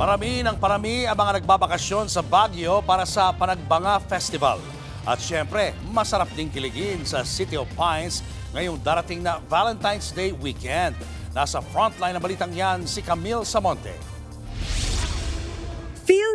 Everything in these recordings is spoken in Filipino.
Parami ang mga nagbabakasyon sa Baguio para sa Panagbanga Festival. At syempre, masarap ding kiligin sa City of Pines ngayong darating na Valentine's Day weekend. Nasa frontline ng balitang yan si Camille Samonte.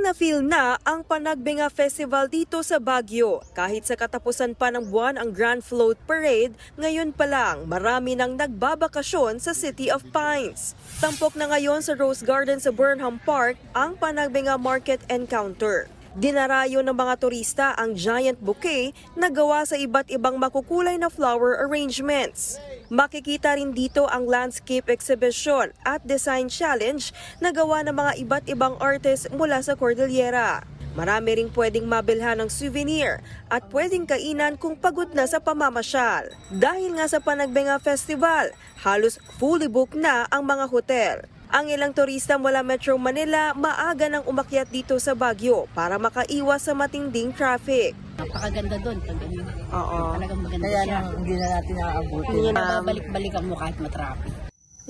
Feel na ang Panagbanga Festival dito sa Baguio. Kahit sa katapusan pa ng buwan ang Grand Float Parade, ngayon pa lang marami nang nagbabakasyon sa City of Pines. Tampok na ngayon sa Rose Garden sa Burnham Park ang Panagbanga Market Encounter. Dinarayo ng mga turista ang giant bouquet na gawa sa iba't ibang makukulay na flower arrangements. Makikita rin dito ang landscape exhibition at design challenge na gawa ng mga iba't ibang artists mula sa Cordillera. Marami ring pwedeng mabilhan ng souvenir at pwedeng kainan kung pagod na sa pamamasyal. Dahil nga sa Panagbanga Festival, halos fully booked na ang mga hotel. Ang ilang turista mula Metro Manila maaga nang umakyat dito sa Baguio para makaiwas sa matinding traffic. Napakaganda doon pag ganun. Oo. Talagang maganda Kaya siya. hindi na natin naaabuti. Babalik-balikan mo kahit matraffic.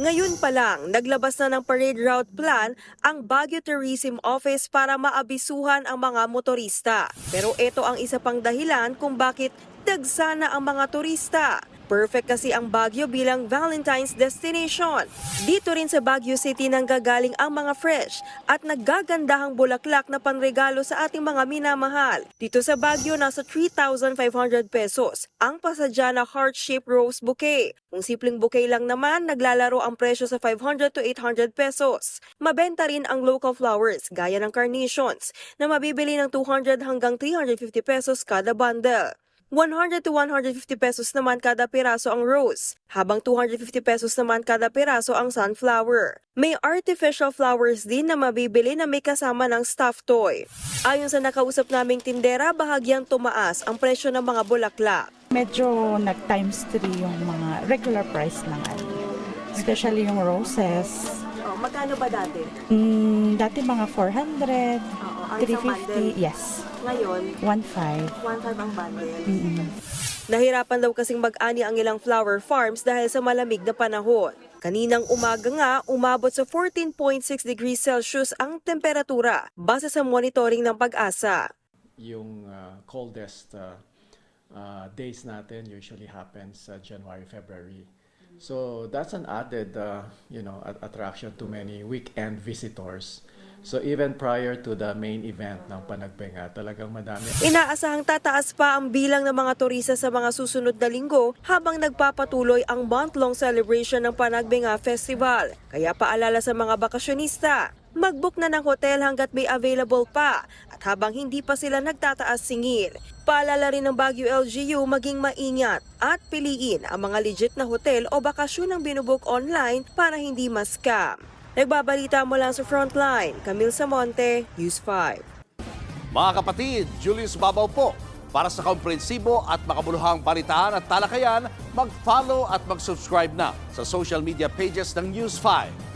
Ngayon pa lang, naglabas na ng parade route plan ang Baguio Tourism Office para maabisuhan ang mga motorista. Pero ito ang isa pang dahilan kung bakit dagsana ang mga turista. Perfect kasi ang Baguio bilang Valentine's destination. Dito rin sa Baguio City nanggagaling ang mga fresh at naggagandahang bulaklak na panregalo sa ating mga minamahal. Dito sa Baguio, nasa 3,500 pesos ang pasadya na heart-shaped rose bouquet. Kung simpleng bouquet lang naman, naglalaro ang presyo sa 500 to 800 pesos. Mabenta rin ang local flowers gaya ng carnations na mabibili ng 200 hanggang 350 pesos kada bundle. 100 to 150 pesos naman kada piraso ang rose, habang 250 pesos naman kada piraso ang sunflower. May artificial flowers din na mabibili na may kasama ng stuffed toy. Ayon sa nakausap naming tindera, bahagyang tumaas ang presyo ng mga bulaklak. Medyo nag-times 3 yung mga regular price ng especially yung roses. Magkano ba dati? Dati mga 400, ang isang bundle? 350, yes. Ngayon, 1.5. 1.5 ang bundle. Nahirapan daw kasing mag-ani ang ilang flower farms dahil sa malamig na panahon. Kaninang umaga nga, umabot sa 14.6 degrees Celsius ang temperatura base sa monitoring ng Pag-asa. Yung coldest days natin usually happens January, February. So that's an added attraction to many weekend visitors. So even prior to the main event ng Panagbanga, talagang madami. Inaasahang tataas pa ang bilang ng mga turista sa mga susunod na linggo habang nagpapatuloy ang month-long celebration ng Panagbanga Festival. Kaya paalala sa mga bakasyonista, mag-book na ng hotel hanggat may available pa at habang hindi pa sila nagtataas singil. Paalala rin ng Baguio LGU maging maingat at piliin ang mga legit na hotel o bakasyon ang binubook online para hindi ma-scam. Nagbabalita mula sa Frontline, Camille Samonte, News 5. Mga kapatid, Julius Babaw po. Para sa komprehensibo at makabuluhang balitaan at talakayan, mag-follow at mag-subscribe na sa social media pages ng News 5.